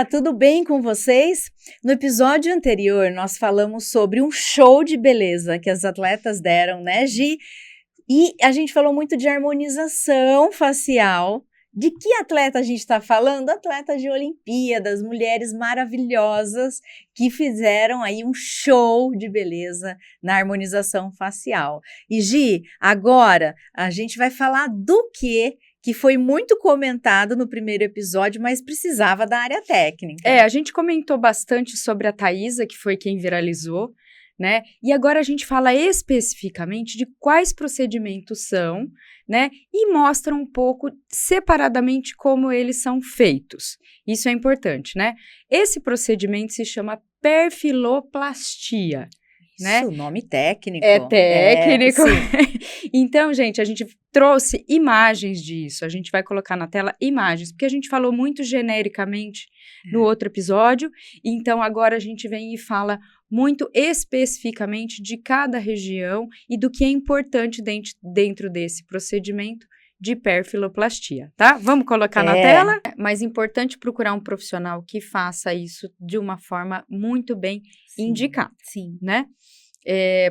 tudo bem com vocês? No episódio anterior, nós falamos sobre um show de beleza que as atletas deram, né, Gi? E a gente falou muito de harmonização facial. De que atleta a gente está falando? Atletas de Olimpíadas, mulheres maravilhosas que fizeram aí um show de beleza na harmonização facial. E Gi, agora a gente vai falar do que foi muito comentado no primeiro episódio, mas precisava da área técnica. A gente comentou bastante sobre a Thaisa, que foi quem viralizou, né? E agora a gente fala especificamente de quais procedimentos são, né? E mostra um pouco separadamente como eles são feitos. Isso é importante, né? Esse procedimento se chama perfiloplastia. Né? Isso, nome técnico. É técnico. Então, gente, a gente trouxe imagens disso. A gente vai colocar na tela imagens, porque a gente falou muito genericamente no outro episódio. Então, agora a gente vem e fala muito especificamente de cada região e do que é importante dentro desse procedimento de perfiloplastia, tá? Vamos colocar na tela? Mas é importante procurar um profissional que faça isso de uma forma muito bem indicada, né?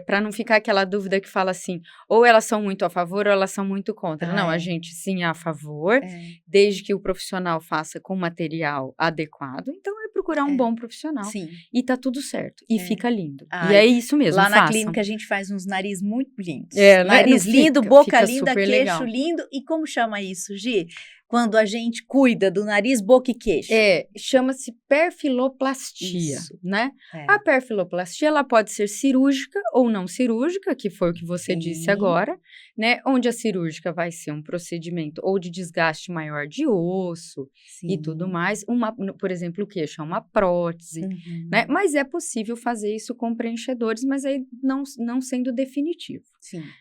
Para não ficar aquela dúvida que fala assim, ou elas são muito a favor ou elas são muito contra. Não, a gente sim é a favor, desde que o profissional faça com material adequado. Então, procurar um bom profissional. Sim. E tá tudo certo. E fica lindo. E é isso mesmo, lá na clínica a gente faz uns nariz muito lindos. Nariz nariz lindo, boca fica linda, queixo legal. lindo. E como chama isso, Gi? Quando a gente cuida do nariz, boca e queixo. Chama-se perfiloplastia, né? A perfiloplastia, ela pode ser cirúrgica ou não cirúrgica, que foi o que você disse agora, né? Onde a cirúrgica vai ser um procedimento ou de desgaste maior de osso e tudo mais. Por exemplo, o queixo é uma prótese, né? Mas é possível fazer isso com preenchedores, mas aí não sendo definitivo,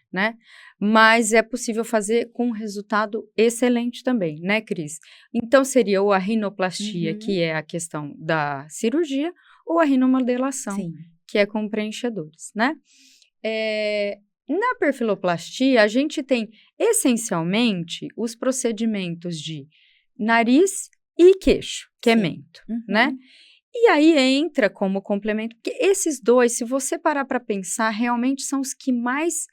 né? Mas é possível fazer com um resultado excelente também, né, Cris? Então, seria ou a rinoplastia, que é a questão da cirurgia, ou a rinomodelação, que é com preenchedores, né? Na perfiloplastia, a gente tem, essencialmente, os procedimentos de nariz e queixo, que é mento, né? E aí entra como complemento, porque esses dois, se você parar para pensar, realmente são os que mais...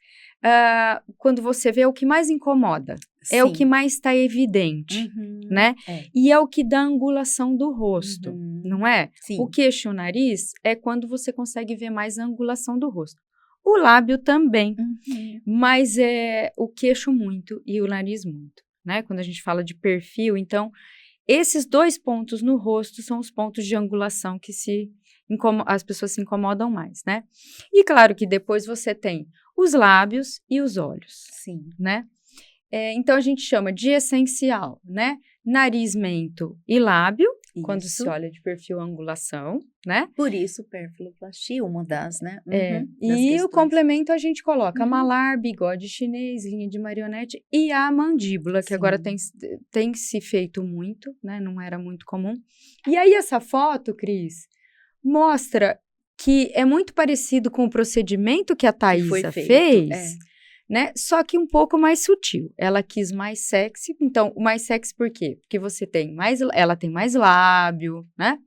quando você vê, é o que mais incomoda, é o que mais está evidente, né? E é o que dá a angulação do rosto, não é? O queixo e o nariz é quando você consegue ver mais a angulação do rosto. O lábio também, mas o queixo muito e o nariz muito, né? Quando a gente fala de perfil, então, esses dois pontos no rosto são os pontos de angulação que as pessoas se incomodam mais, né? E claro que depois você tem os lábios e os olhos, né? Então, a gente chama de essencial, né? Nariz, mento e lábio, quando se olha de perfil angulação, né? Por isso, perfiloplastia, uma das, né? E o complemento a gente coloca malar, bigode chinês, linha de marionete e a mandíbula, que agora tem se feito muito, né? Não era muito comum. E aí, essa foto, Cris, mostra que é muito parecido com o procedimento que a Thaisa fez, né? Só que um pouco mais sutil. Ela quis mais sexy. Então, o mais sexy por quê? Porque ela tem mais lábio, né?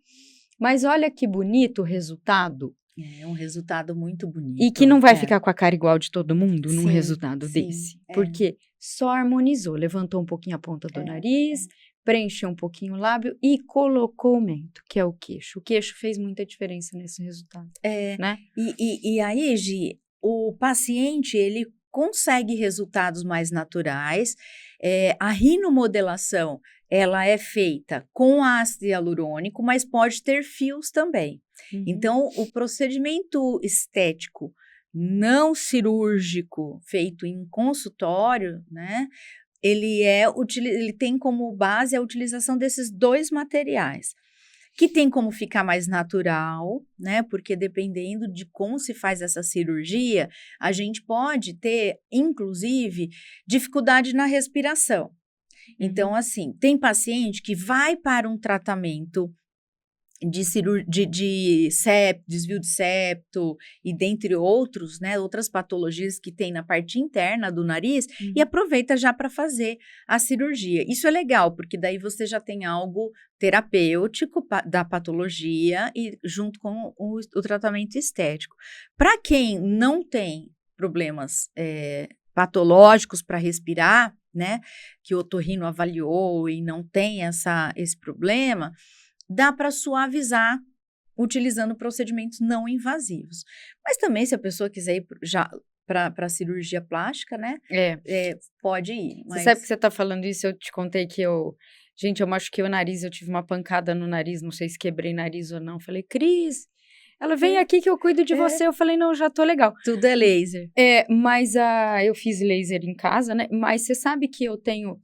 Mas olha que bonito o resultado. É um resultado muito bonito. E que não vai ficar com a cara igual de todo mundo num resultado desse. Porque só harmonizou. Levantou um pouquinho a ponta do nariz, preencheu um pouquinho o lábio e colocou o mento, que é o queixo. O queixo fez muita diferença nesse resultado. Né? E aí, Gi, o paciente, ele consegue resultados mais naturais. A rinomodelação, ela é feita com ácido hialurônico, mas pode ter fios também. Então, o procedimento estético não cirúrgico feito em consultório, né? Ele tem como base a utilização desses dois materiais, que tem como ficar mais natural, né? Porque dependendo de como se faz essa cirurgia, a gente pode ter, inclusive, dificuldade na respiração. Então, assim, tem paciente que vai para um tratamento de septo, desvio de septo e dentre outros, né, outras patologias que tem na parte interna do nariz e aproveita já para fazer a cirurgia. Isso é legal, porque daí você já tem algo terapêutico da patologia e junto com o tratamento estético. Para quem não tem problemas patológicos para respirar, né, que o otorrino avaliou e não tem esse problema, dá para suavizar utilizando procedimentos não invasivos. Mas também, se a pessoa quiser ir já para cirurgia plástica, né? Pode ir. Mas... Você sabe que você está falando isso? Eu te contei que Gente, eu machuquei o nariz, eu tive uma pancada no nariz, não sei se quebrei nariz ou não. Falei, Cris, ela vem aqui que eu cuido de você. Eu falei, não, já tô legal. Tudo é laser. Mas eu fiz laser em casa, né? Mas você sabe que eu tenho...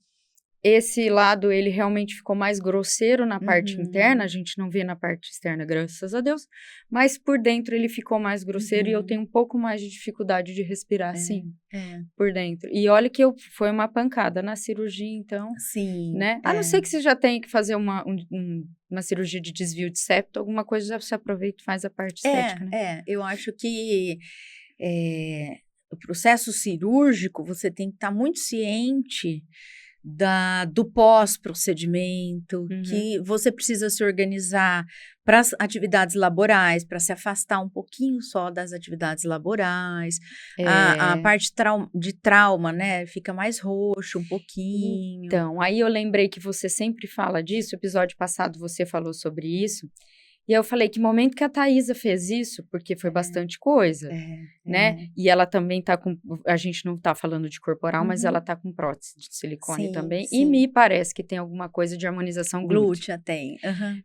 Esse lado, ele realmente ficou mais grosseiro na parte interna, a gente não vê na parte externa, graças a Deus, mas por dentro ele ficou mais grosseiro e eu tenho um pouco mais de dificuldade de respirar, sim, por dentro. E olha que foi uma pancada na cirurgia, então, sim, né? A não ser que você já tenha que fazer uma cirurgia de desvio de septo, alguma coisa já se aproveita e faz a parte estética, né? Eu acho que o processo cirúrgico, você tem que estar muito ciente do pós-procedimento, que você precisa se organizar para as atividades laborais, para se afastar um pouquinho só das atividades laborais. A parte de trauma, né, fica mais roxo um pouquinho. Então, aí eu lembrei que você sempre fala disso, episódio passado você falou sobre isso, e eu falei que momento que a Thaisa fez isso, porque foi bastante coisa, né? E ela também tá com... A gente não tá falando de corporal, mas ela tá com prótese de silicone também. Sim. E me parece que tem alguma coisa de harmonização glútea. Tem.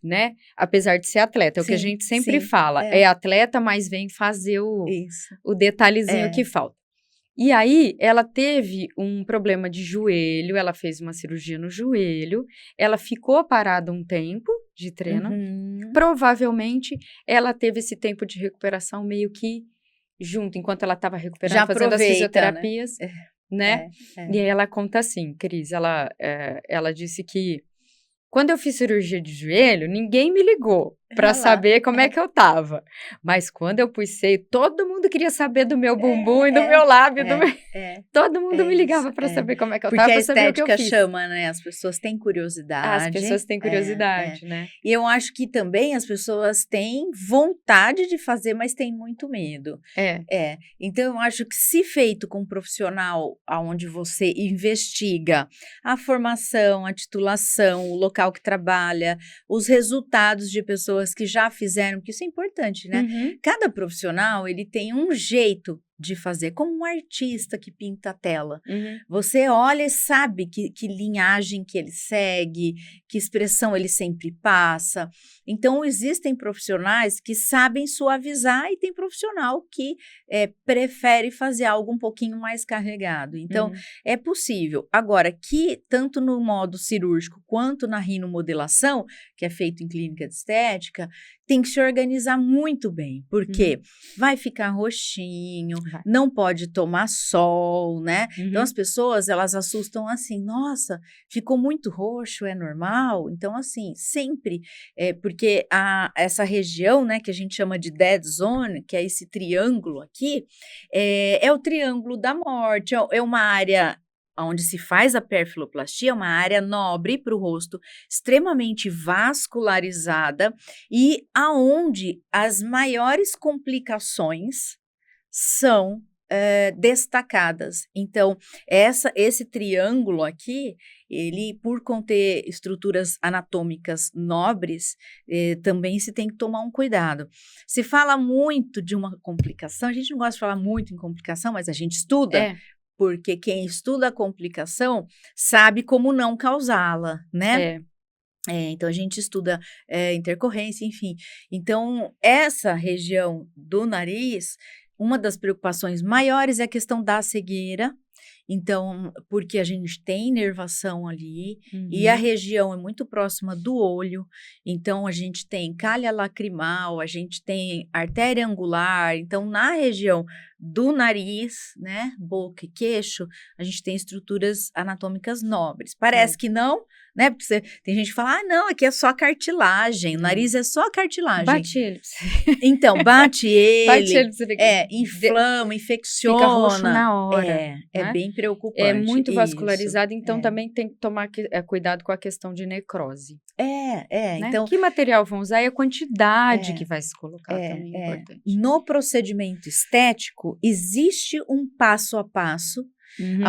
Né? Apesar de ser atleta. É o que a gente sempre fala. É atleta, mas vem fazer o detalhezinho que falta. E aí, ela teve um problema de joelho, ela fez uma cirurgia no joelho, ela ficou parada um tempo de treino, provavelmente ela teve esse tempo de recuperação meio que junto, enquanto ela estava recuperando, fazendo as fisioterapias, né? E aí ela conta assim, Cris, ela disse que quando eu fiz cirurgia de joelho, ninguém me ligou para saber como é que eu tava. Mas quando eu pus seio, todo mundo queria saber do meu bumbum e do meu lábio. Todo mundo me ligava para saber como é que eu tava, para saber o que eu fiz. Porque a estética chama, né? As pessoas têm curiosidade. As pessoas têm curiosidade, né? E eu acho que também as pessoas têm vontade de fazer, mas têm muito medo. Então, eu acho que se feito com um profissional onde você investiga a formação, a titulação, o local que trabalha, os resultados de pessoas que já fizeram, porque isso é importante, né? Cada profissional, ele tem um jeito de fazer, como um artista que pinta a tela. Você olha e sabe que linhagem que ele segue, que expressão ele sempre passa. Então, existem profissionais que sabem suavizar e tem profissional que prefere fazer algo um pouquinho mais carregado. Então, é possível. Agora, que tanto no modo cirúrgico quanto na rinomodelação, que é feito em clínica de estética, tem que se organizar muito bem, porque vai ficar roxinho, não pode tomar sol, né? Então, as pessoas, elas assustam assim, nossa, ficou muito roxo, é normal? Então, assim, sempre, porque essa região, né, que a gente chama de dead zone, que é esse triângulo aqui, é o triângulo da morte, é uma área onde se faz a perfiloplastia, é uma área nobre para o rosto, extremamente vascularizada e aonde as maiores complicações são destacadas. Então, esse triângulo aqui, ele, por conter estruturas anatômicas nobres, também se tem que tomar um cuidado. Se fala muito de uma complicação, a gente não gosta de falar muito em complicação, mas a gente estuda, porque quem estuda a complicação sabe como não causá-la, né? Então, a gente estuda intercorrência, enfim. Então, essa região do nariz, uma das preocupações maiores é a questão da cegueira Então, porque a gente tem inervação ali, e a região é muito próxima do olho, então a gente tem calha lacrimal, a gente tem artéria angular, então na região do nariz, né, boca e queixo, a gente tem estruturas anatômicas nobres. Parece que não, né, porque tem gente que fala, não, aqui é só cartilagem, o nariz é só cartilagem. Bate ele. Então, bate ele, Bate ele pra você ver inflama, infecciona. Fica roxo na hora. É bem preocupante. É muito vascularizado, isso, então também tem que tomar cuidado com a questão de necrose. Né? Então, que material vão usar e a quantidade que vai se colocar também é importante. No procedimento estético, existe um passo a passo,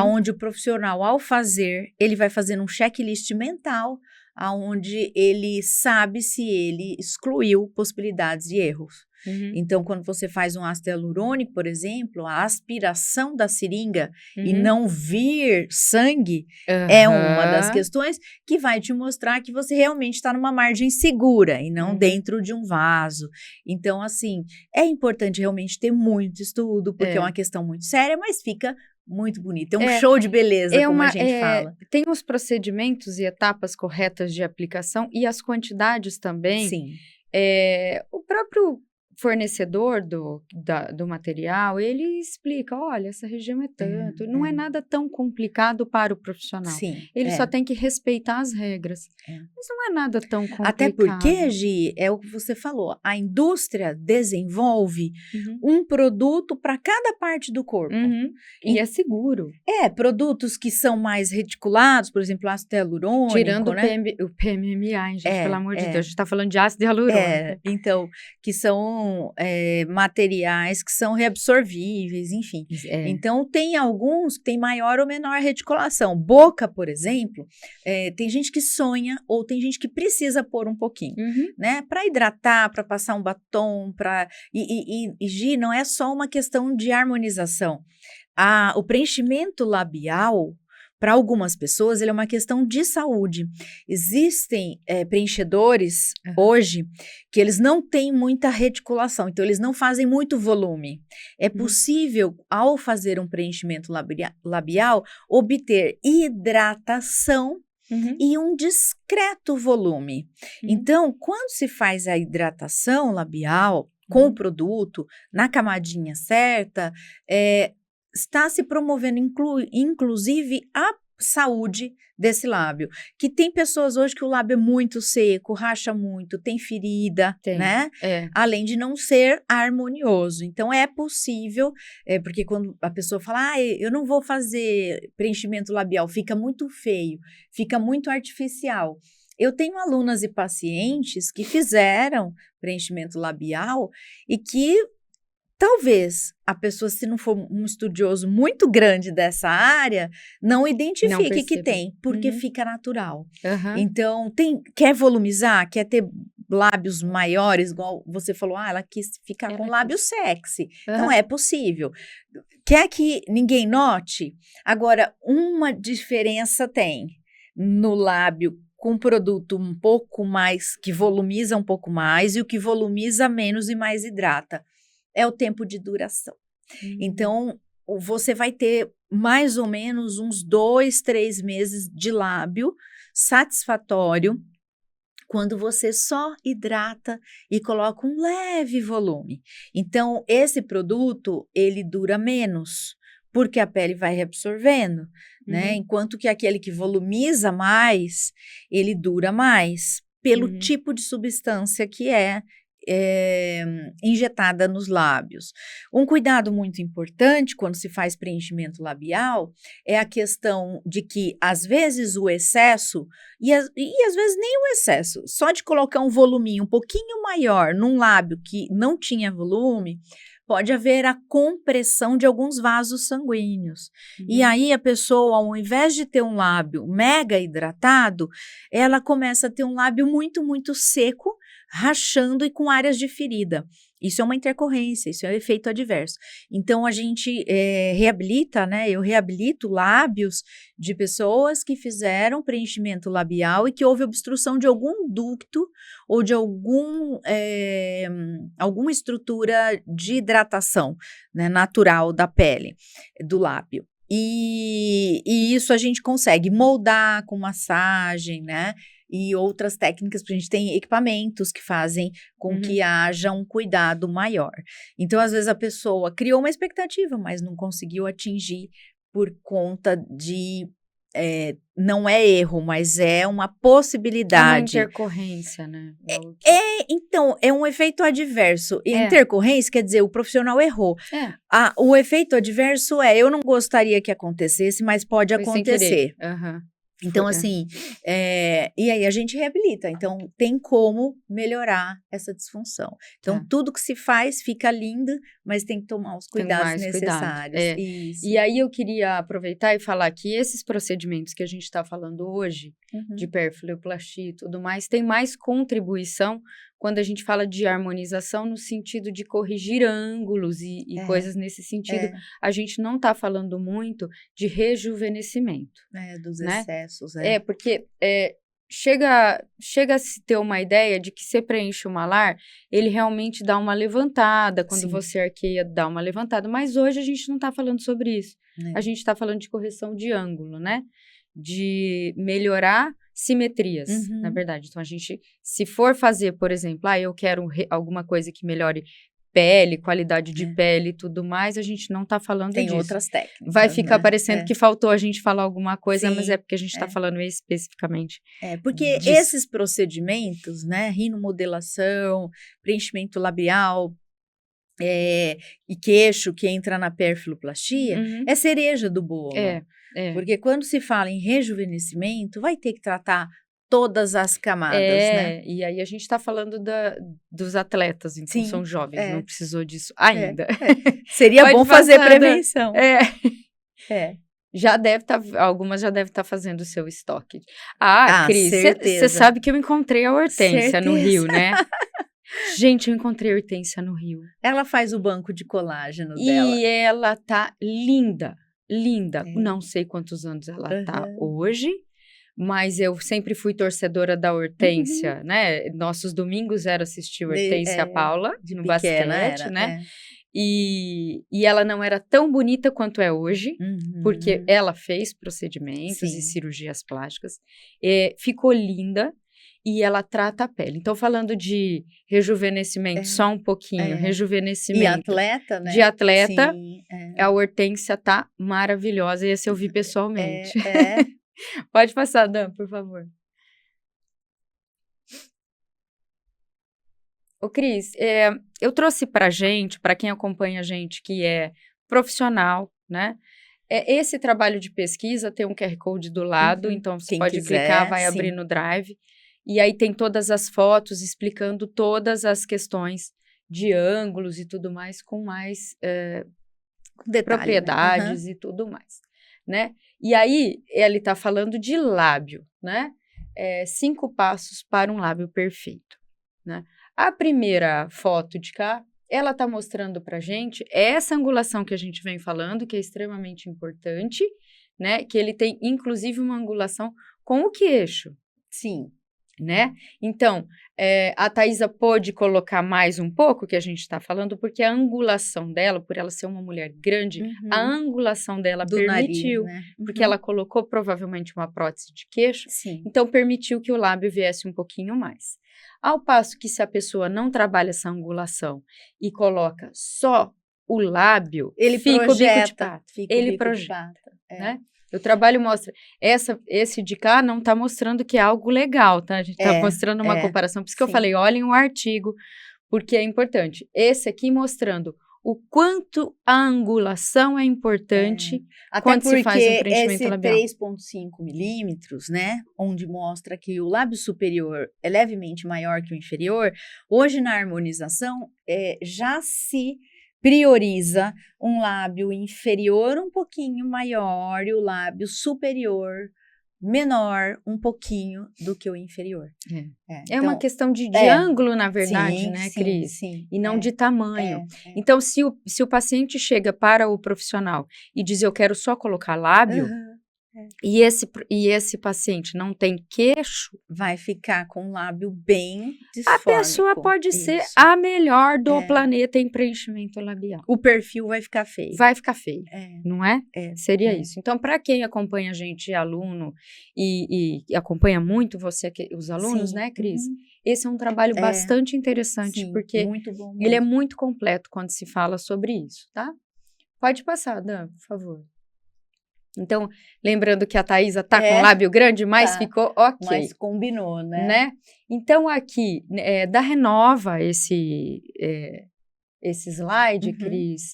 onde o profissional, ao fazer, ele vai fazendo um checklist mental, onde ele sabe se ele excluiu possibilidades de erros. Então, quando você faz um ácido hialurônico, por exemplo, a aspiração da seringa e não vir sangue é uma das questões que vai te mostrar que você realmente está numa margem segura e não dentro de um vaso. Então, assim, é importante realmente ter muito estudo, porque é uma questão muito séria, mas fica muito bonito. É um show de beleza, como a gente fala. Tem os procedimentos e etapas corretas de aplicação e as quantidades também. Sim. O próprio fornecedor do material, ele explica, olha, essa região é tanto, não é nada tão complicado para o profissional. Sim, ele só tem que respeitar as regras. Mas não é nada tão complicado. Até porque, Gi, é o que você falou, a indústria desenvolve um produto para cada parte do corpo. E é seguro. Produtos que são mais reticulados, por exemplo, ácido hialurônico, tirando né? o PMMA, gente, pelo amor de Deus, a gente está falando de ácido hialurônico. Então, que são materiais que são reabsorvíveis, enfim. Então, tem alguns que têm maior ou menor reticulação. Boca, por exemplo, tem gente que sonha ou tem gente que precisa pôr um pouquinho, né? Para hidratar, para passar um batom, Gi, não é só uma questão de harmonização. O preenchimento labial, para algumas pessoas, ele é uma questão de saúde. Existem preenchedores hoje que eles não têm muita reticulação, então eles não fazem muito volume. É possível, ao fazer um preenchimento labial, obter hidratação e um discreto volume. Então, quando se faz a hidratação labial com o produto, na camadinha certa, está se promovendo, inclusive, a saúde desse lábio. Que tem pessoas hoje que o lábio é muito seco, racha muito, tem ferida, né? Além de não ser harmonioso. Então, é possível, porque quando a pessoa fala, eu não vou fazer preenchimento labial, fica muito feio, fica muito artificial. Eu tenho alunas e pacientes que fizeram preenchimento labial e que talvez a pessoa, se não for um estudioso muito grande dessa área, não identifique que tem, porque fica natural. Então, quer volumizar, quer ter lábios maiores, igual você falou, ela quis ficar com lábio sexy. Então, é possível. Quer que ninguém note? Agora, uma diferença tem no lábio com produto um pouco mais, que volumiza um pouco mais, e o que volumiza menos e mais hidrata. É o tempo de duração. Então, você vai ter mais ou menos uns 2, 3 meses de lábio satisfatório quando você só hidrata e coloca um leve volume. Então, esse produto, ele dura menos, porque a pele vai reabsorvendo, né? Enquanto que aquele que volumiza mais, ele dura mais, pelo tipo de substância que é injetada nos lábios. Um cuidado muito importante quando se faz preenchimento labial é a questão de que, às vezes, o excesso, e às vezes nem o excesso, só de colocar um voluminho um pouquinho maior num lábio que não tinha volume, pode haver a compressão de alguns vasos sanguíneos. E aí a pessoa, ao invés de ter um lábio mega hidratado, ela começa a ter um lábio muito, muito seco, rachando e com áreas de ferida. Isso é uma intercorrência, isso é um efeito adverso. Então, a gente reabilita, né? Eu reabilito lábios de pessoas que fizeram preenchimento labial e que houve obstrução de algum ducto ou de alguma estrutura de hidratação, né, natural da pele, do lábio. E isso a gente consegue moldar com massagem, né? E outras técnicas, porque a gente tem equipamentos que fazem com que haja um cuidado maior. Então, às vezes, a pessoa criou uma expectativa, mas não conseguiu atingir por conta de... não é erro, mas é uma possibilidade. É uma intercorrência, né? Então, é um efeito adverso. E intercorrência quer dizer, o profissional errou. O efeito adverso eu não gostaria que acontecesse, mas pode acontecer. Então, assim, e aí a gente reabilita. Então, tem como melhorar essa disfunção. Então, tudo que se faz fica lindo, mas tem que tomar os cuidados necessários. Isso. E aí, eu queria aproveitar e falar que esses procedimentos que a gente está falando hoje, de perfiloplastia e tudo mais, tem mais contribuição quando a gente fala de harmonização no sentido de corrigir ângulos e coisas nesse sentido. A gente não está falando muito de rejuvenescimento. Dos né? excessos. Porque chega a se ter uma ideia de que você preenche o malar, ele realmente dá uma levantada, quando você arqueia, dá uma levantada. Mas hoje a gente não está falando sobre isso. A gente está falando de correção de ângulo, né? De melhorar simetrias, na verdade. Então, a gente, se for fazer, por exemplo, eu quero alguma coisa que melhore pele, qualidade de pele e tudo mais, a gente não está falando disso. Tem outras técnicas. Vai ficar parecendo que faltou a gente falar alguma coisa, mas é porque a gente está falando especificamente. Porque esses procedimentos, né, rinomodelação, preenchimento labial, e queixo que entra na perfiloplastia, é cereja do bolo. Porque quando se fala em rejuvenescimento, vai ter que tratar todas as camadas, né? E aí a gente está falando dos atletas, então são jovens, não precisou disso ainda. Seria bom fazer prevenção. Já deve estar, algumas já devem estar fazendo o seu estoque. Cris, você sabe que eu encontrei a Hortência no Rio, né? Gente, eu encontrei a Hortência no Rio. Ela faz o banco de colágeno dela. E ela tá linda. Não sei quantos anos ela tá hoje, mas eu sempre fui torcedora da Hortência, né? Nossos domingos era assistir Hortência Paula no basquete, né? E ela não era tão bonita quanto é hoje, porque ela fez procedimentos e cirurgias plásticas, ficou linda. E ela trata a pele. Então, falando de rejuvenescimento, só um pouquinho, rejuvenescimento. E atleta, né? De atleta, a Hortência tá maravilhosa, e esse eu vi pessoalmente. Pode passar, Dan, por favor. Ô, Cris, eu trouxe pra gente, para quem acompanha a gente que é profissional, né? Esse trabalho de pesquisa tem um QR Code do lado, então você pode clicar, vai abrir no Drive. E aí tem todas as fotos explicando todas as questões de ângulos e tudo mais, com mais detalhe, propriedades, né? E tudo mais, né? E aí ele está falando de lábio, né? 5 passos para um lábio perfeito, né? A primeira foto de cá, ela está mostrando para gente essa angulação que a gente vem falando, que é extremamente importante, né? Que ele tem, inclusive, uma angulação com o queixo. Sim. Né? Então, a Thaisa pôde colocar mais um pouco que a gente está falando, porque a angulação dela, por ela ser uma mulher grande, a angulação dela permitiu, nariz, né? Porque ela colocou provavelmente uma prótese de queixo, então permitiu que o lábio viesse um pouquinho mais. Ao passo que se a pessoa não trabalha essa angulação e coloca só o lábio, ele fica projeta, o bico de pato. Ele projeta, né? O trabalho mostra, esse de cá não está mostrando que é algo legal, tá? A gente está mostrando uma comparação, por isso que eu falei, olhem o artigo, porque é importante. Esse aqui mostrando o quanto a angulação é importante quando se faz um preenchimento labial. Esse 3,5 milímetros, né, onde mostra que o lábio superior é levemente maior que o inferior, hoje na harmonização já se prioriza um lábio inferior um pouquinho maior e o lábio superior menor um pouquinho do que o inferior. Então, uma questão de ângulo, na verdade, né, Cris? E não de tamanho. Então, se o paciente chega para o profissional e diz, eu quero só colocar lábio, E esse paciente não tem queixo, vai ficar com o lábio bem disfórmico. A pessoa pode ser a melhor do planeta em preenchimento labial. O perfil vai ficar feio. Vai ficar feio, não é? Seria É. isso. Então, para quem acompanha a gente, aluno, e acompanha muito você, os alunos, né, Cris? Esse é um trabalho bastante interessante, porque muito bom ele é muito completo quando se fala sobre isso, tá? Pode passar, Dan, por favor. Então, lembrando que a Thaisa tá com o lábio grande, mas ficou ok. Mas combinou, né? Então, aqui, da Renova esse slide, Cris,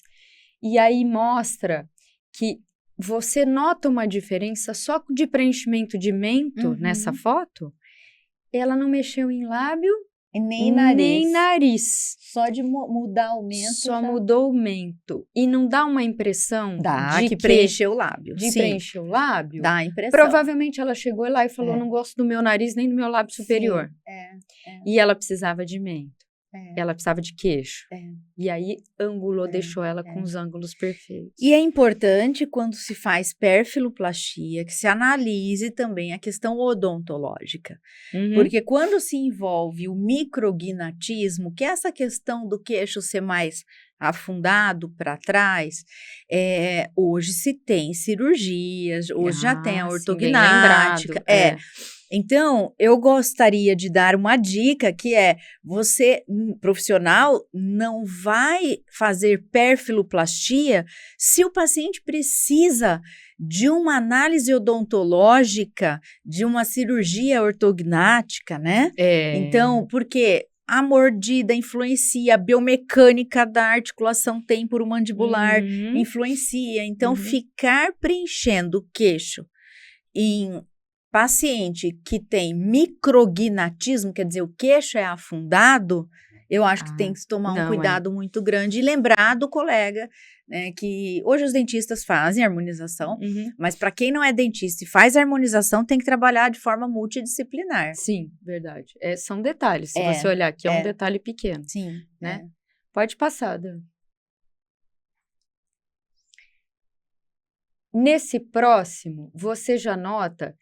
e aí mostra que você nota uma diferença só de preenchimento de mento nessa foto, ela não mexeu em lábio nem nariz. Nem nariz. Só de mudar o mento. Só mudou o mento. E não dá uma impressão de que preencheu o lábio. De preencher o lábio? Dá a impressão. Provavelmente ela chegou lá e falou, não gosto do meu nariz nem do meu lábio superior. E ela precisava de mento. Ela precisava de queixo. E aí, angulou, deixou ela com os ângulos perfeitos. E é importante, quando se faz perfiloplastia, que se analise também a questão odontológica. Porque quando se envolve o micrognatismo, que é essa questão do queixo ser mais afundado para trás, hoje se tem cirurgias, hoje já tem a ortognática. Então, eu gostaria de dar uma dica que você, profissional, não vai fazer perfiloplastia se o paciente precisa de uma análise odontológica, de uma cirurgia ortognática, né? Então, porque a mordida influencia, a biomecânica da articulação temporomandibular influencia. Então, ficar preenchendo o queixo em paciente que tem micrognatismo, quer dizer, o queixo é afundado, eu acho que tem que se tomar um cuidado muito grande e lembrar do colega, né, que hoje os dentistas fazem harmonização, mas para quem não é dentista e faz harmonização, tem que trabalhar de forma multidisciplinar. Sim, verdade. São detalhes, se você olhar aqui, é um detalhe pequeno. Sim. Né? Pode passar, Dan. Nesse próximo, você já nota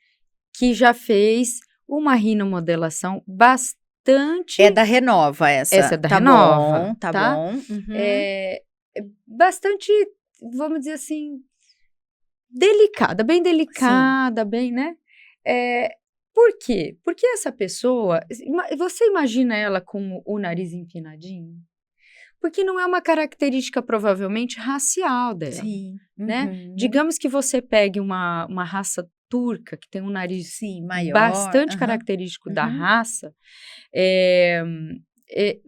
que já fez uma rinomodelação bastante... É da Renova essa. Essa é da Renova. Bom, tá bom. Bastante, vamos dizer assim, delicada, bem delicada, bem, né? Por quê? Porque essa pessoa, você imagina ela com o nariz empinadinho? Porque não é uma característica, provavelmente, racial dela. Sim. Né? Digamos que você pegue uma raça turca, que tem um nariz maior, bastante característico da raça,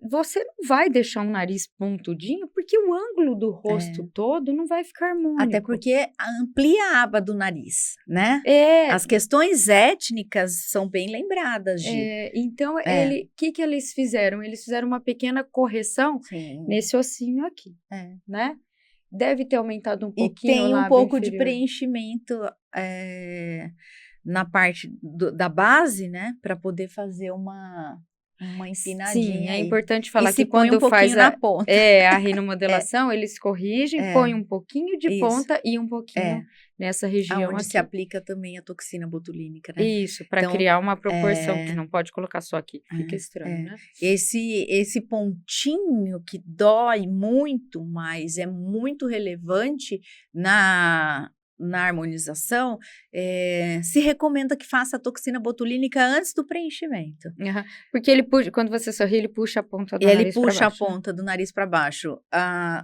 você não vai deixar um nariz pontudinho, porque o ângulo do rosto todo não vai ficar harmônico. Até porque amplia a aba do nariz, né? As questões étnicas são bem lembradas, Gi. Então, o que eles fizeram? Eles fizeram uma pequena correção nesse ossinho aqui, né? Deve ter aumentado um pouquinho. E tem um pouco de preenchimento na parte da base, né? Para poder fazer uma empinadinha. Sim, é importante falar que quando faz na ponta. A rinomodelação, eles corrigem, põem um pouquinho de ponta e um pouquinho nessa região onde aqui. se aplica também a toxina botulínica, né? Isso, para criar uma proporção, que não pode colocar só aqui, fica estranho, né? Esse pontinho que dói muito, mas é muito relevante na harmonização, se recomenda que faça a toxina botulínica antes do preenchimento. Porque ele puxa, quando você sorri, ele puxa a ponta do nariz para baixo. Ele puxa a ponta do nariz para baixo.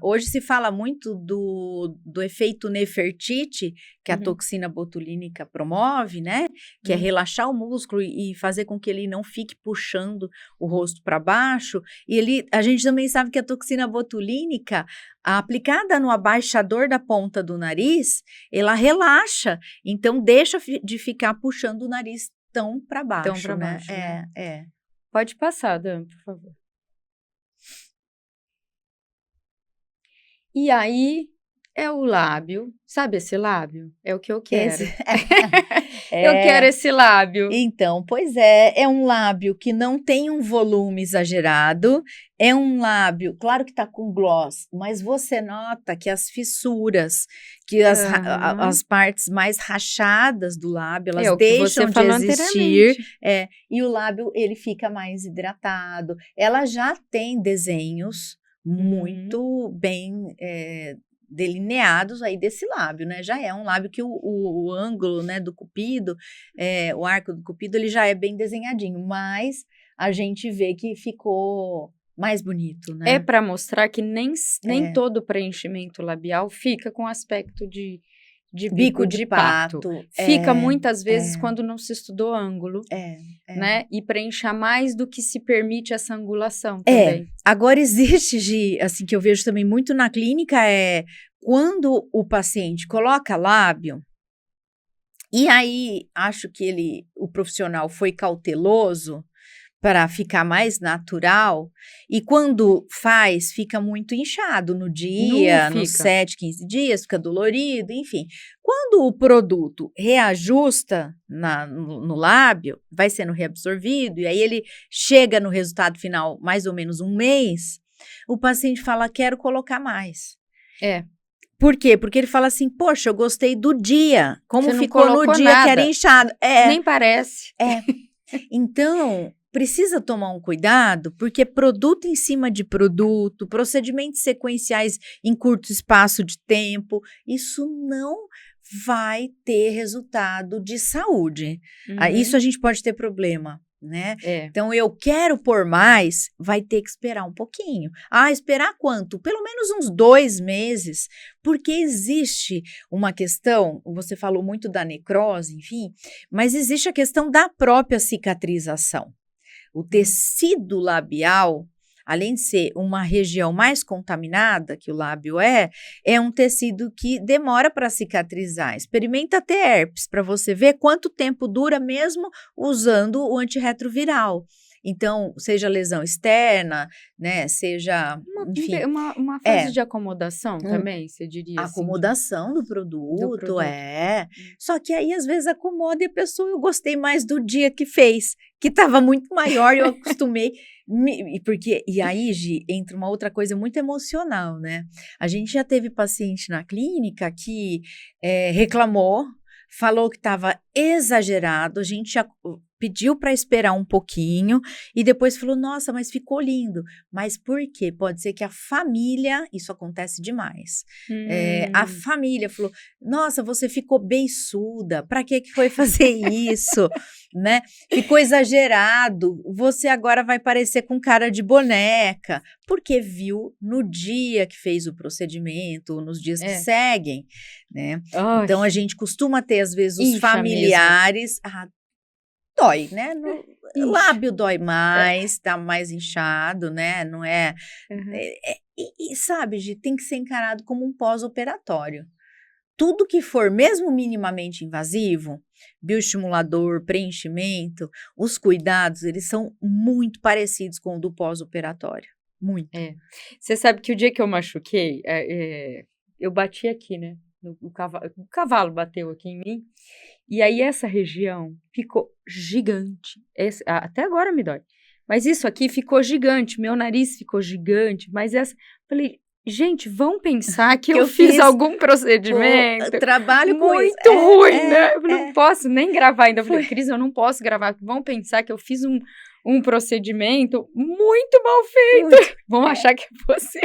Hoje se fala muito do efeito Nefertiti, que a toxina botulínica promove, né? Que é relaxar o músculo e fazer com que ele não fique puxando o rosto para baixo. E a gente também sabe que a toxina botulínica, aplicada no abaixador da ponta do nariz, ela relaxa, então deixa de ficar puxando o nariz tão para baixo, né? Pode passar, Dan, por favor. E aí, É o lábio. Sabe esse lábio? É o que eu quero. É, Eu quero esse lábio. então, pois é um lábio que não tem um volume exagerado, é um lábio, claro que tá com gloss, mas você nota que as fissuras, que as partes mais rachadas do lábio, elas É o que deixam você de falou existir, anteriormente. e o lábio, ele fica mais hidratado. Ela já tem desenhos muito bem delineados aí desse lábio, né? Já é um lábio que o ângulo, né, do cupido, o arco do cupido, ele já é bem desenhadinho, mas a gente vê que ficou mais bonito, né? É para mostrar que nem todo preenchimento labial fica com aspecto de bico de pato. Fica muitas vezes quando não se estudou ângulo, né? E preencher mais do que se permite essa angulação também. Agora existe, assim, que eu vejo também muito na clínica, quando o paciente coloca lábio, e aí acho que o profissional foi cauteloso para ficar mais natural, e quando faz, fica muito inchado no dia, nos 7, 15 dias, fica dolorido, enfim. Quando o produto reajusta no lábio, vai sendo reabsorvido, e aí ele chega no resultado final mais ou menos um mês, o paciente fala, quero colocar mais. Por quê? Porque ele fala assim, poxa, eu gostei do dia, como ficou no dia que era inchado. Nem parece. Então, precisa tomar um cuidado, porque produto em cima de produto, procedimentos sequenciais em curto espaço de tempo, isso não vai ter resultado de saúde. Isso a gente pode ter problema, né? Então, eu quero pôr mais, vai ter que esperar um pouquinho. Esperar quanto? Pelo menos uns 2 meses, porque existe uma questão, você falou muito da necrose, enfim, mas existe a questão da própria cicatrização. O tecido labial, além de ser uma região mais contaminada, que o lábio é um tecido que demora para cicatrizar. Experimenta ter herpes para você ver quanto tempo dura mesmo usando o antirretroviral. Então, seja lesão externa, né, seja, enfim... Uma fase de acomodação também, você diria assim? Acomodação do produto. Só que aí, às vezes, acomoda e a pessoa, eu gostei mais do dia que fez, que estava muito maior e eu acostumei. E aí, Gi, entra uma outra coisa muito emocional, né? A gente já teve paciente na clínica que reclamou, falou que estava exagerado, a gente já pediu para esperar um pouquinho e depois falou, nossa, mas ficou lindo. Mas por quê? Pode ser que a família, isso acontece demais, a família falou, nossa, você ficou beiçuda, para que foi fazer isso? Né? Ficou exagerado, você agora vai parecer com cara de boneca, porque viu no dia que fez o procedimento, nos dias que seguem, né? Então, a gente costuma ter, às vezes, os familiares... dói, né? O lábio dói mais, tá mais inchado, né? Não é... E sabe, Gi, tem que ser encarado como um pós-operatório. Tudo que for mesmo minimamente invasivo, bioestimulador, preenchimento, os cuidados, eles são muito parecidos com o do pós-operatório. Muito. Você sabe que o dia que eu machuquei, eu bati aqui, né? O cavalo bateu aqui em mim. E aí essa região ficou gigante. Até agora me dói. Mas isso aqui ficou gigante. Meu nariz ficou gigante. Mas falei, gente, vão pensar que eu fiz algum procedimento. Trabalho com muito ruim, né? Eu não posso nem gravar ainda. Eu falei, Cris, eu não posso gravar. Vão pensar que eu fiz um procedimento muito mal feito. Vão achar que é você.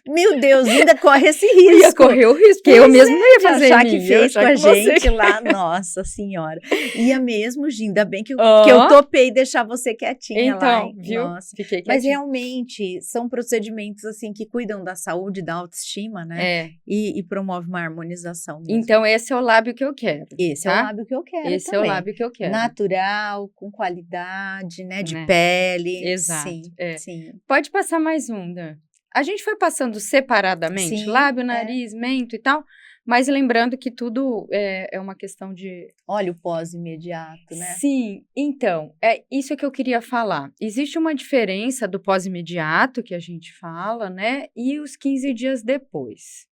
Meu Deus, ainda corre esse risco. Ia correr o risco, porque eu mesmo não ia fazer achar que fez com a gente lá, nossa senhora. Ia mesmo, Gi, ainda bem que eu topei deixar você quietinha lá. Então, viu? Nossa. Fiquei quietinha. Mas realmente, são procedimentos assim que cuidam da saúde, da autoestima, né? E promove uma harmonização mesmo. Então, esse é o lábio que eu quero. Esse é o lábio que eu quero Esse é o lábio que eu quero. Natural, com qualidade, né? De pele. Exato. Sim. Pode passar mais um, Dan. A gente foi passando separadamente, lábio, nariz, mento e tal, mas lembrando que tudo é uma questão de... Olha o pós-imediato, né? Sim, então, é isso que eu queria falar. Existe uma diferença do pós-imediato, que a gente fala, né, e os 15 dias depois.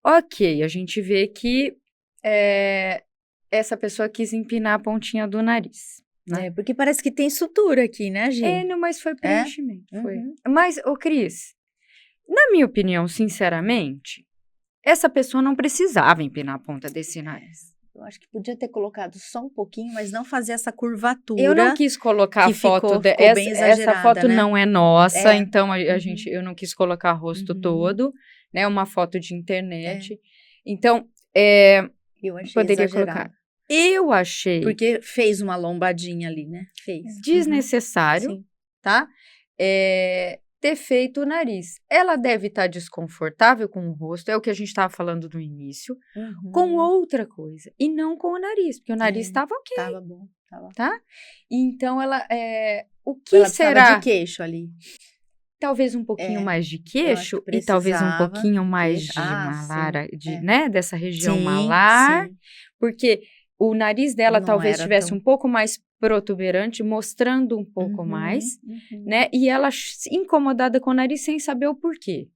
Ok, a gente vê que essa pessoa quis empinar a pontinha do nariz. Né? Porque parece que tem sutura aqui, né, Gi? Não, mas foi preenchimento. Foi. Uhum. Mas, Cris, na minha opinião, sinceramente, essa pessoa não precisava empinar a ponta desse nariz. Eu acho que podia ter colocado só um pouquinho, mas não fazer essa curvatura. Eu não quis colocar a foto ficou bem exagerada, essa foto, né? Não é nossa, então eu não quis colocar o rosto todo, né? Uma foto de internet. Então, eu achei poderia exagerado. colocar. Eu achei. Porque fez uma lombadinha ali, né? Fez. Desnecessário, tá? Ter feito o nariz. Ela deve estar desconfortável com o rosto, é o que a gente estava falando no início, com outra coisa, e não com o nariz, porque o nariz estava ok. Tava bom, tá? Então, o que ela será? De queixo ali. Talvez um pouquinho mais de queixo e talvez um pouquinho mais de malar, né? Dessa região malar, porque o nariz dela talvez estivesse um pouco mais protuberante, mostrando um pouco mais, né? E ela incomodada com o nariz sem saber o porquê.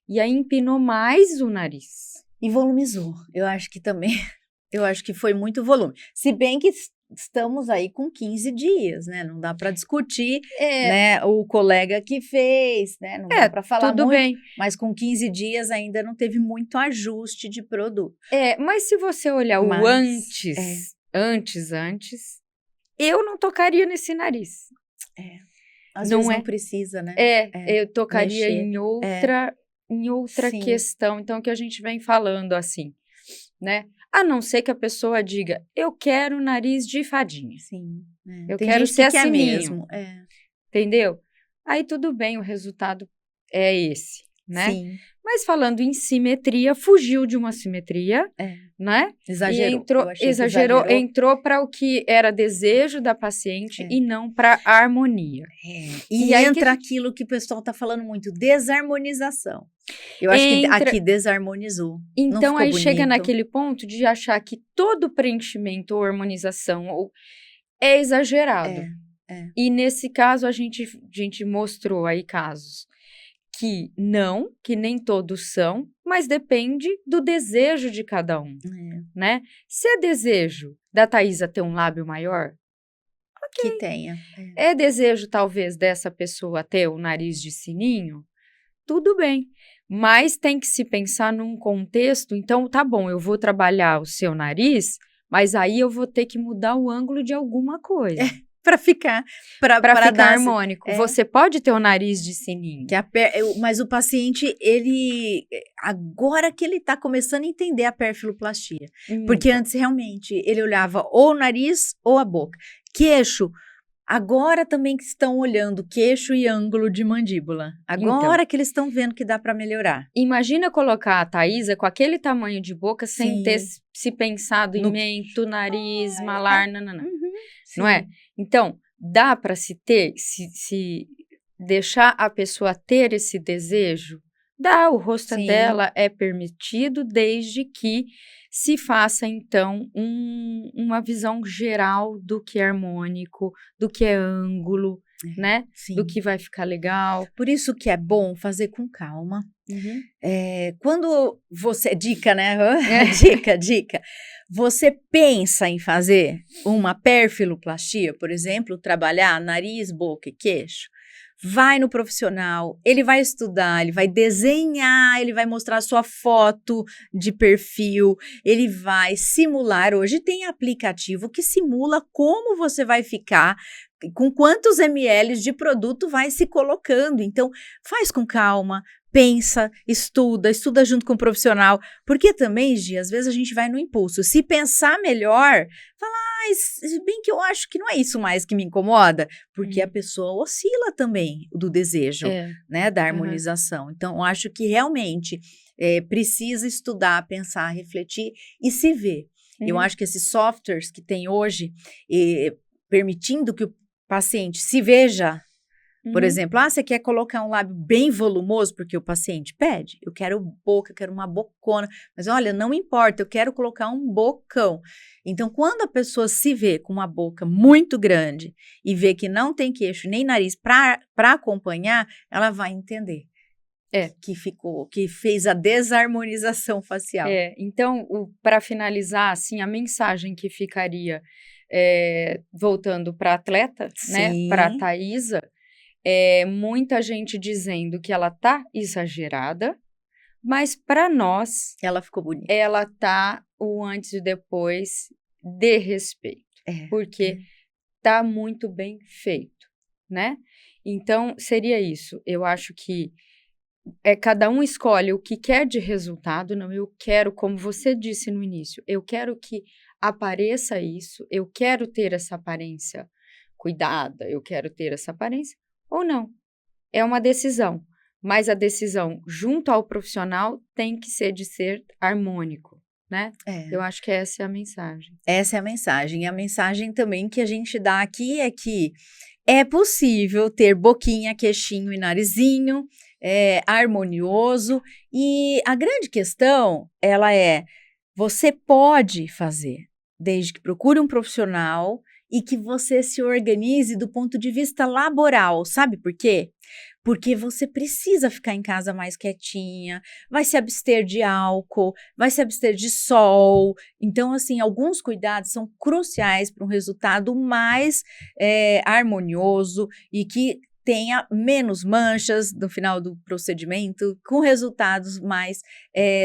E aí empinou mais o nariz. E volumizou. Eu acho que também, eu acho que foi muito volume. Se bem que estamos aí com 15 dias, né? Não dá para discutir, né? O colega que fez, né? Não dá para falar tudo muito, bem. Mas com 15 dias ainda não teve muito ajuste de produto. Mas se você olhar o antes, eu não tocaria nesse nariz. Às vezes não precisa, né? Eu tocaria em outra questão. Então, que a gente vem falando assim, né? A não ser que a pessoa diga, eu quero nariz de fadinha. Sim. Eu quero ser assim mesmo. Entendeu? Aí tudo bem, o resultado é esse, né? Sim. Mas falando em simetria, fugiu de uma simetria, né? Exagerou. Entrou para o que era desejo da paciente e não para a harmonia. E aí entra aquilo que o pessoal está falando muito, desarmonização. Eu acho que aqui desarmonizou. Então não aí bonito. Chega naquele ponto de achar que todo preenchimento ou harmonização é exagerado. E nesse caso a gente mostrou aí casos que nem todos são, mas depende do desejo de cada um, né? Se é desejo da Thaisa ter um lábio maior, que tenha. É desejo, talvez, dessa pessoa ter o nariz de sininho, tudo bem. Mas tem que se pensar num contexto, então tá bom, eu vou trabalhar o seu nariz, mas aí eu vou ter que mudar o ângulo de alguma coisa. Para ficar harmônico. Você pode ter o nariz de sininho. Mas o paciente, agora que ele está começando a entender a perfiloplastia. Porque antes, realmente, ele olhava ou o nariz ou a boca. Queixo, agora também que estão olhando queixo e ângulo de mandíbula. Agora que eles estão vendo que dá para melhorar. Imagina colocar a Thaisa com aquele tamanho de boca sem ter se pensado em mento, nariz, malar, não é? Então, dá para se deixar a pessoa ter esse desejo? Dá, o rosto dela é permitido desde que se faça, então, uma visão geral do que é harmônico, do que é ângulo, né? Do que vai ficar legal. Por isso que é bom fazer com calma. Quando você... Dica, né? Dica. Você pensa em fazer uma perfiloplastia, por exemplo, trabalhar nariz, boca e queixo, vai no profissional, ele vai estudar, ele vai desenhar, ele vai mostrar sua foto de perfil, ele vai simular. Hoje tem aplicativo que simula como você vai ficar, com quantos ml de produto vai se colocando. Então, faz com calma. Pensa, estuda junto com o profissional, porque também, Gi, às vezes a gente vai no impulso. Se pensar melhor, fala, bem que eu acho que não é isso mais que me incomoda, porque a pessoa oscila também do desejo, né, da harmonização. Então, eu acho que realmente precisa estudar, pensar, refletir e se ver. Eu acho que esses softwares que tem hoje, permitindo que o paciente se veja. Por exemplo, você quer colocar um lábio bem volumoso, porque o paciente pede? Eu quero boca, eu quero uma bocona. Mas olha, não importa, eu quero colocar um bocão. Então, quando a pessoa se vê com uma boca muito grande e vê que não tem queixo nem nariz para acompanhar, ela vai entender. que fez a desarmonização facial. Então, para finalizar, assim, a mensagem que ficaria, voltando para a atleta, né, para a Thaisa, muita gente dizendo que ela tá exagerada, mas para nós... Ela ficou bonita. Ela tá o antes e depois de respeito, porque tá muito bem feito, né? Então, seria isso. Eu acho que cada um escolhe o que quer de resultado. Não, eu quero, como você disse no início, eu quero que apareça isso, eu quero ter essa aparência cuidada, eu quero ter essa aparência, ou não. É uma decisão, mas a decisão junto ao profissional tem que ser de ser harmônico, né? Eu acho que essa é a mensagem. Essa é a mensagem. E a mensagem também que a gente dá aqui é que é possível ter boquinha, queixinho e narizinho, harmonioso. E a grande questão, ela você pode fazer, desde que procure um profissional e que você se organize do ponto de vista laboral. Sabe por quê? Porque você precisa ficar em casa mais quietinha, vai se abster de álcool, vai se abster de sol. Então, assim, alguns cuidados são cruciais para um resultado mais harmonioso e que tenha menos manchas no final do procedimento, com resultados mais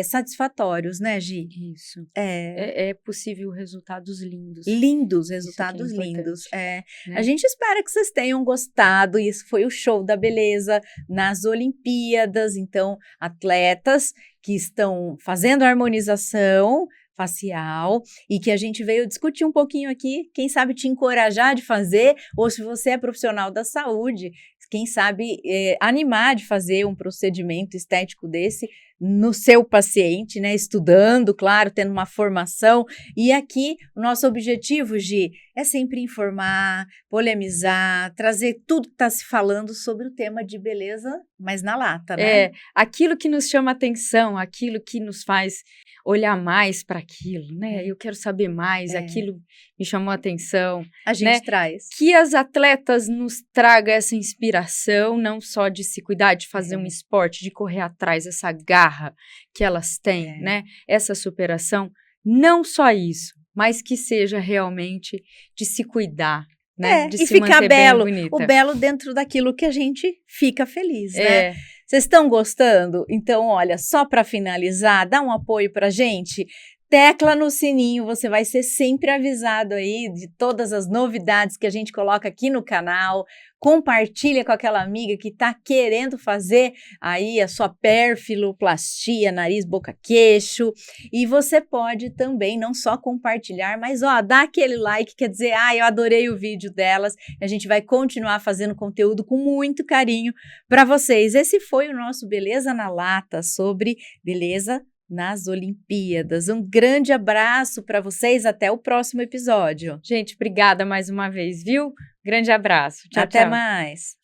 satisfatórios, né, Gi? Isso. É possível resultados lindos. Lindos, resultados lindos. Né? A gente espera que vocês tenham gostado. Isso foi o Show da Beleza nas Olimpíadas. Então, atletas que estão fazendo harmonização facial e que a gente veio discutir um pouquinho aqui, quem sabe te encorajar de fazer, ou se você é profissional da saúde, quem sabe animar de fazer um procedimento estético desse no seu paciente, né, estudando, claro, tendo uma formação. E aqui o nosso objetivo, Gi, é sempre informar, polemizar, trazer tudo que está se falando sobre o tema de beleza, mas na lata, né? Aquilo que nos chama atenção, aquilo que nos faz olhar mais para aquilo, né? Eu quero saber mais, aquilo me chamou a atenção. A gente traz. Que as atletas nos tragam essa inspiração, não só de se cuidar, de fazer um esporte, de correr atrás, essa garra que elas têm, né? Essa superação, não só isso, mas que seja realmente de se cuidar, né? De e se ficar manter belo, bem bonita. O belo dentro daquilo que a gente fica feliz, né? Vocês estão gostando? Então, olha, só para finalizar, dá um apoio pra gente. Tecla no sininho, você vai ser sempre avisado aí de todas as novidades que a gente coloca aqui no canal. Compartilha com aquela amiga que está querendo fazer aí a sua perfiloplastia, nariz, boca, queixo. E você pode também não só compartilhar, mas dá aquele like, quer dizer, eu adorei o vídeo delas. A gente vai continuar fazendo conteúdo com muito carinho para vocês. Esse foi o nosso Beleza na Lata sobre beleza nas Olimpíadas. Um grande abraço para vocês, até o próximo episódio. Gente, obrigada mais uma vez, viu? Grande abraço. Tchau, até tchau. mais.